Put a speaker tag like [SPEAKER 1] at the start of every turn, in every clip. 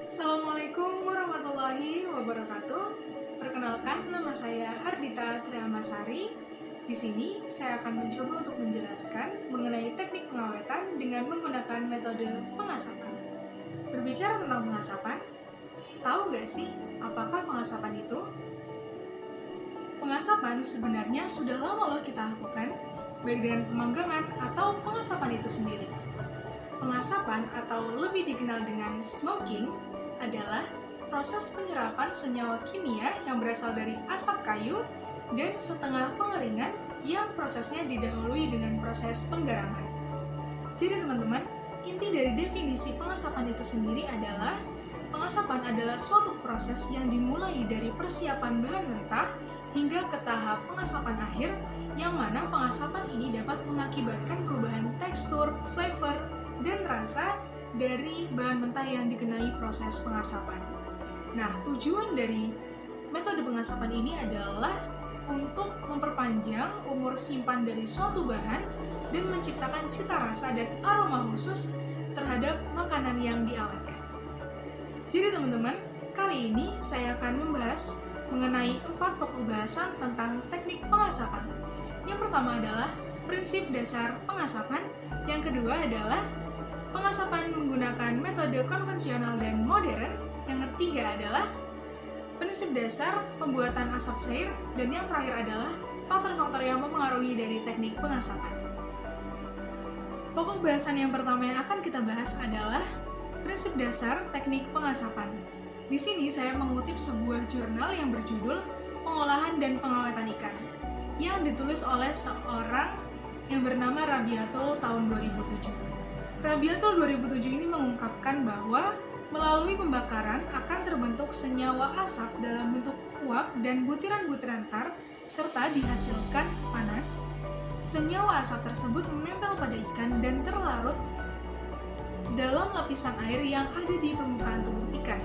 [SPEAKER 1] Assalamualaikum warahmatullahi wabarakatuh. Perkenalkan, nama saya Ardita Triamasari. Di sini saya akan mencoba untuk menjelaskan mengenai teknik pengawetan dengan menggunakan metode pengasapan. Berbicara tentang pengasapan, tahu nggak sih apakah pengasapan itu? Pengasapan sebenarnya sudah lama loh kita lakukan, baik dengan pemanggangan atau pengasapan itu sendiri. Pengasapan atau lebih dikenal dengan smoking adalah proses penyerapan senyawa kimia yang berasal dari asap kayu dan setengah pengeringan yang prosesnya didahului dengan proses penggaraman. Jadi teman-teman, inti dari definisi pengasapan itu sendiri adalah pengasapan adalah suatu proses yang dimulai dari persiapan bahan mentah hingga ke tahap pengasapan akhir, yang mana pengasapan ini dapat mengakibatkan perubahan tekstur, flavor, dan rasa dari bahan mentah yang dikenai proses pengasapan. Nah, tujuan dari metode pengasapan ini adalah untuk memperpanjang umur simpan dari suatu bahan dan menciptakan cita rasa dan aroma khusus terhadap makanan yang diawetkan. Jadi teman-teman, kali ini saya akan membahas mengenai 4 pokok bahasan tentang teknik pengasapan. Yang pertama adalah prinsip dasar pengasapan, yang kedua adalah pengasapan menggunakan metode konvensional dan modern, yang ketiga adalah prinsip dasar pembuatan asap cair, dan yang terakhir adalah faktor-faktor yang mempengaruhi dari teknik pengasapan. Pokok bahasan yang pertama yang akan kita bahas adalah prinsip dasar teknik pengasapan. Di sini saya mengutip sebuah jurnal yang berjudul Pengolahan dan Pengawetan Ikan, yang ditulis oleh seorang yang bernama Rabiatul tahun 2007. Rabiatul 2007 ini mengungkapkan bahwa melalui pembakaran akan terbentuk senyawa asap dalam bentuk uap dan butiran-butiran tar, serta dihasilkan panas. Senyawa asap tersebut menempel pada ikan dan terlarut dalam lapisan air yang ada di permukaan tubuh ikan,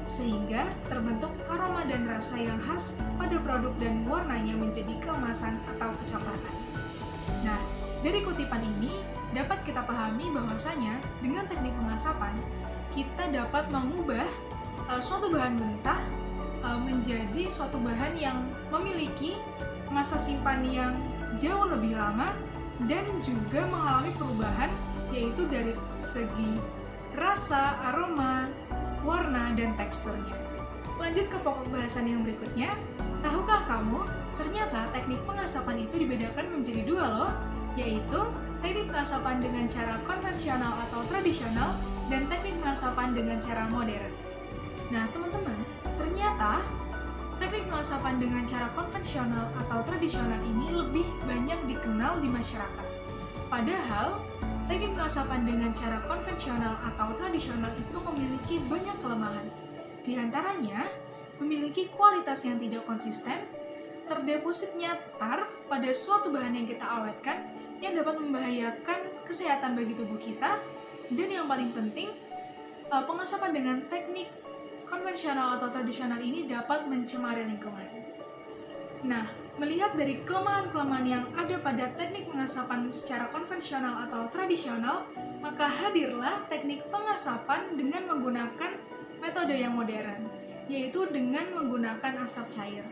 [SPEAKER 1] sehingga terbentuk aroma dan rasa yang khas pada produk dan warnanya menjadi keemasan atau kecoklatan. Nah, dari kutipan ini dapat kita pahami bahwasanya dengan teknik pengasapan kita dapat mengubah suatu bahan mentah menjadi suatu bahan yang memiliki masa simpan yang jauh lebih lama dan juga mengalami perubahan, yaitu dari segi rasa, aroma, warna, dan teksturnya. Lanjut ke pokok bahasan yang berikutnya. Tahukah kamu, ternyata teknik pengasapan itu dibedakan menjadi 2 loh, yaitu teknik pengasapan dengan cara konvensional atau tradisional dan teknik pengasapan dengan cara modern. Nah, teman-teman, ternyata teknik pengasapan dengan cara konvensional atau tradisional ini lebih banyak dikenal di masyarakat. Padahal, teknik pengasapan dengan cara konvensional atau tradisional itu memiliki banyak kelemahan. Di antaranya, memiliki kualitas yang tidak konsisten, terdepositnya tar pada suatu bahan yang kita awetkan, yang dapat membahayakan kesehatan bagi tubuh kita, dan yang paling penting, pengasapan dengan teknik konvensional atau tradisional ini dapat mencemari lingkungan. Nah, melihat dari kelemahan-kelemahan yang ada pada teknik pengasapan secara konvensional atau tradisional, maka hadirlah teknik pengasapan dengan menggunakan metode yang modern, yaitu dengan menggunakan asap cair.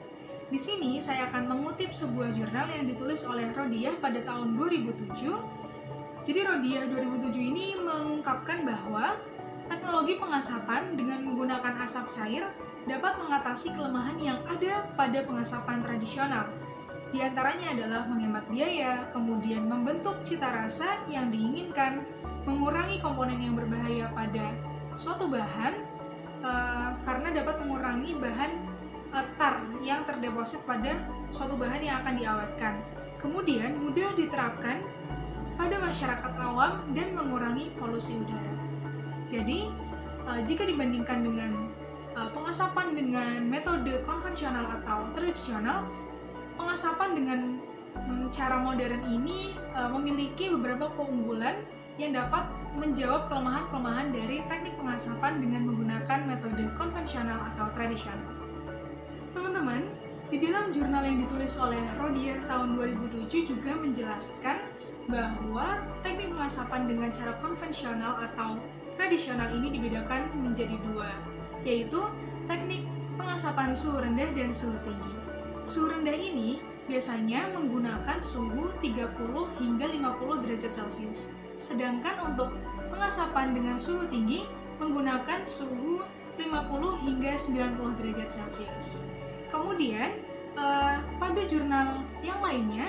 [SPEAKER 1] Di sini saya akan mengutip sebuah jurnal yang ditulis oleh Rodiah pada tahun 2007. Jadi Rodiah 2007 ini mengungkapkan bahwa teknologi pengasapan dengan menggunakan asap cair dapat mengatasi kelemahan yang ada pada pengasapan tradisional. Di antaranya adalah menghemat biaya, kemudian membentuk cita rasa yang diinginkan, mengurangi komponen yang berbahaya pada suatu bahan, karena dapat mengurangi bahan tar yang terdeposit pada suatu bahan yang akan diawetkan. Kemudian mudah diterapkan pada masyarakat awam dan mengurangi polusi udara. Jadi, jika dibandingkan dengan pengasapan dengan metode konvensional atau tradisional, pengasapan dengan cara modern ini memiliki beberapa keunggulan yang dapat menjawab kelemahan-kelemahan dari teknik pengasapan dengan menggunakan metode konvensional atau tradisional. Teman-teman, di dalam jurnal yang ditulis oleh Rodiah tahun 2007 juga menjelaskan bahwa teknik pengasapan dengan cara konvensional atau tradisional ini dibedakan menjadi 2. yaitu teknik pengasapan suhu rendah dan suhu tinggi. Suhu rendah ini biasanya menggunakan suhu 30 hingga 50 derajat Celcius. Sedangkan untuk pengasapan dengan suhu tinggi menggunakan suhu 50 hingga 90 derajat Celcius. Kemudian, pada jurnal yang lainnya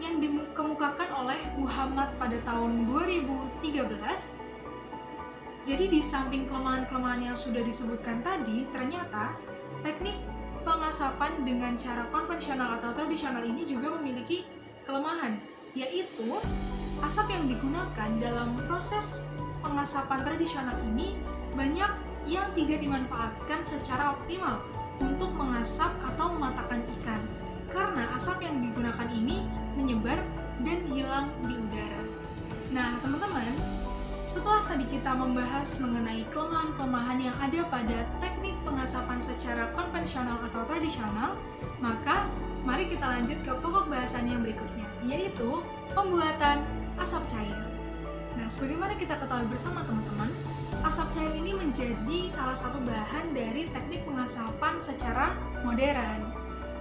[SPEAKER 1] yang dikemukakan oleh Muhammad pada tahun 2013, jadi di samping kelemahan-kelemahan yang sudah disebutkan tadi, ternyata teknik pengasapan dengan cara konvensional atau tradisional ini juga memiliki kelemahan, yaitu asap yang digunakan dalam proses pengasapan tradisional ini banyak yang tidak dimanfaatkan secara optimal untuk mengasap atau mematahkan ikan, karena asap yang digunakan ini menyebar dan hilang di udara. Nah, teman-teman, setelah tadi kita membahas mengenai kelemahan-kelemahan yang ada pada teknik pengasapan secara konvensional atau tradisional, maka mari kita lanjut ke pokok bahasan yang berikutnya, yaitu pembuatan asap cair. Nah, sebagaimana kita ketahui bersama teman-teman, asap cair ini menjadi salah satu bahan dari teknik pengasapan secara modern.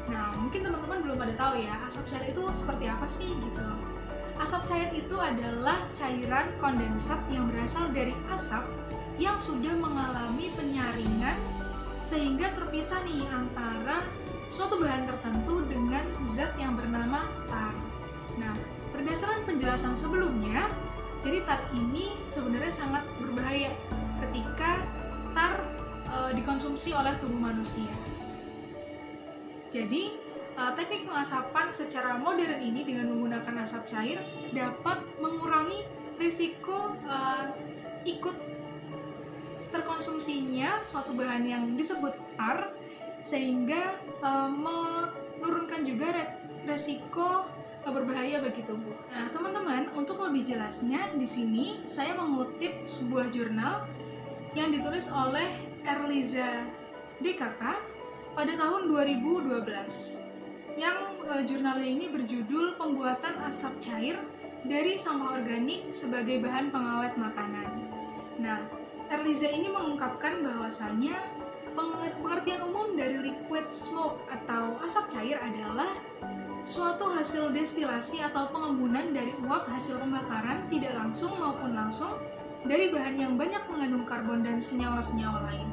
[SPEAKER 1] Nah, mungkin teman-teman belum pada tahu ya, asap cair itu seperti apa sih gitu. Asap cair itu adalah cairan kondensat yang berasal dari asap yang sudah mengalami penyaringan sehingga terpisah nih antara suatu bahan tertentu dengan zat yang bernama tar. Nah, berdasarkan penjelasan sebelumnya, jadi tar ini sebenarnya sangat berbahaya ketika tar dikonsumsi oleh tubuh manusia. Jadi, teknik pengasapan secara modern ini dengan menggunakan asap cair dapat mengurangi risiko ikut terkonsumsinya suatu bahan yang disebut tar, sehingga menurunkan juga risiko berbahaya bagi tubuh. Nah, teman-teman, untuk lebih jelasnya di sini saya mengutip sebuah jurnal yang ditulis oleh Erliza DKK pada tahun 2012 yang jurnalnya ini berjudul Pembuatan Asap Cair dari Sampah Organik sebagai Bahan Pengawet Makanan. Nah, Erliza ini mengungkapkan bahwasannya pengertian umum dari liquid smoke atau asap cair adalah suatu hasil destilasi atau pengembunan dari uap hasil pembakaran tidak langsung maupun langsung dari bahan yang banyak mengandung karbon dan senyawa-senyawa lain.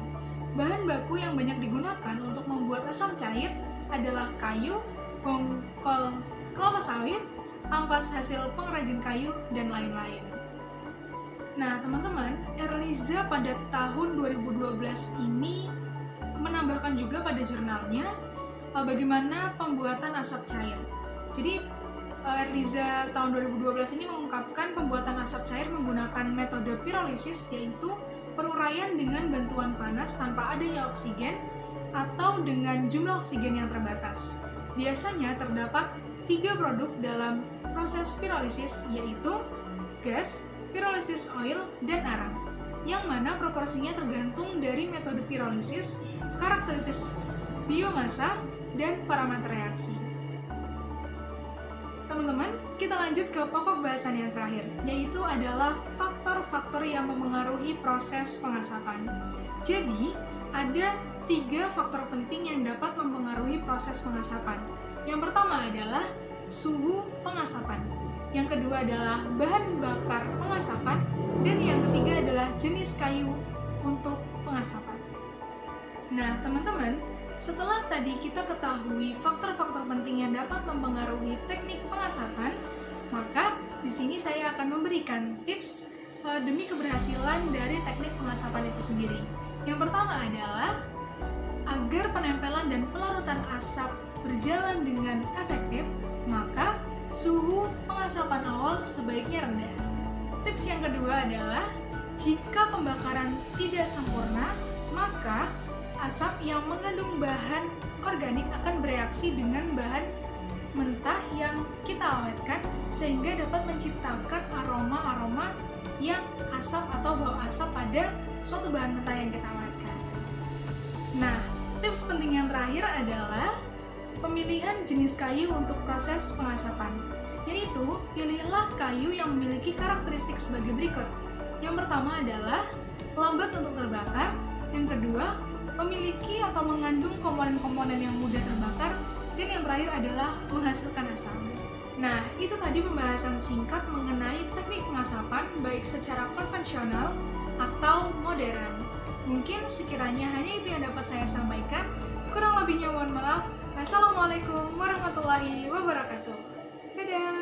[SPEAKER 1] Bahan baku yang banyak digunakan untuk membuat asam cair adalah kayu, bongkol kelapa sawit, ampas hasil pengrajin kayu, dan lain-lain. Nah, teman-teman, Erliza pada tahun 2012 ini menambahkan juga pada jurnalnya bagaimana pembuatan asap cair. Jadi, Erliza tahun 2012 ini mengungkapkan pembuatan asap cair menggunakan metode pirolisis, yaitu peruraian dengan bantuan panas tanpa adanya oksigen atau dengan jumlah oksigen yang terbatas. Biasanya terdapat 3 produk dalam proses pirolisis, yaitu gas, pirolisis oil, dan arang, yang mana proporsinya tergantung dari metode pirolisis, karakteristik biomasa, dan parameter reaksi. Teman-teman, kita lanjut ke pokok bahasan yang terakhir, yaitu adalah faktor-faktor yang memengaruhi proses pengasapan. Jadi, ada 3 faktor penting yang dapat mempengaruhi proses pengasapan. Yang pertama adalah suhu pengasapan. Yang kedua adalah bahan bakar pengasapan. Dan yang ketiga adalah jenis kayu untuk pengasapan. Nah, teman-teman, setelah tadi kita ketahui faktor-faktor penting yang dapat mempengaruhi teknik pengasapan, maka di sini saya akan memberikan tips demi keberhasilan dari teknik pengasapan itu sendiri. Yang pertama adalah agar penempelan dan pelarutan asap berjalan dengan efektif, maka suhu pengasapan awal sebaiknya rendah. Tips yang kedua adalah jika pembakaran tidak sempurna, maka asap yang mengandung bahan organik akan bereaksi dengan bahan mentah yang kita awetkan sehingga dapat menciptakan aroma-aroma yang asap atau bau asap pada suatu bahan mentah yang kita awetkan. Nah, tips penting yang terakhir adalah pemilihan jenis kayu untuk proses pengasapan, yaitu pilihlah kayu yang memiliki karakteristik sebagai berikut. Yang pertama adalah lambat untuk terbakar, Yang kedua, memiliki atau mengandung komponen-komponen yang mudah terbakar, dan yang terakhir adalah menghasilkan asam. Nah, itu tadi pembahasan singkat mengenai teknik pengasapan baik secara konvensional atau modern. Mungkin sekiranya hanya itu yang dapat saya sampaikan. Kurang lebihnya mohon maaf. Wassalamualaikum warahmatullahi wabarakatuh. Dadah!